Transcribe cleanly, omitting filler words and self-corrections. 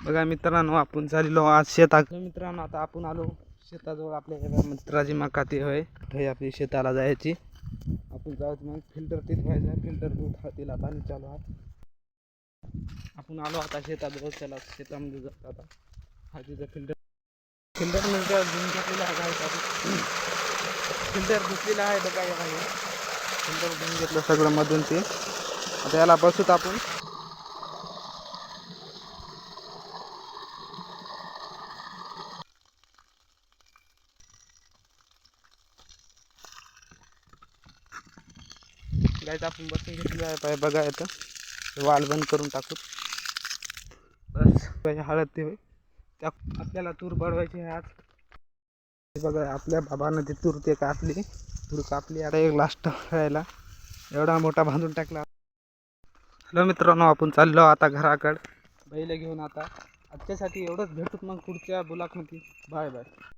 बघा मित्रांनो, आपण चाललो आज शेतात. मित्रांनो, आता आपण आलो शेताजवळ. आपल्या मित्राची मका ती होय आपली शेताला जायची. आपण जाऊ मग फिल्टर ते धुवायचं. फिल्टर दूध तिला पाणी चालू आहे. आपण आलो आता शेताजवळ. त्याला शेतामध्ये जातो आता. हा तिथं फिल्टर नंतर धुवून घेतलेला आहे. फिल्टर धुतलेला आहे बघा. फिल्टर धुवून घेतलं सगळं मधून ते. आता याला बसूत आपण. गायचं आपण बसून घेतलेलं आहे. बघा येतं वाल बंद करून टाकू. बस हळद ते होय त्या आपल्याला तूर बडवायची आहे आज. बघा आपल्या बाबांना ती तूर ते कापली. तूर कापली. आता एक लास्ट राहिला. एवढा मोठा बांधून टाकला. हॅलो मित्रांनो, आपण चाललो आता घराकडे बैल घेऊन. आता आजच्यासाठी एवढंच. भेटूत मग पुढच्या ब्लॉगमध्ये. Bye bye.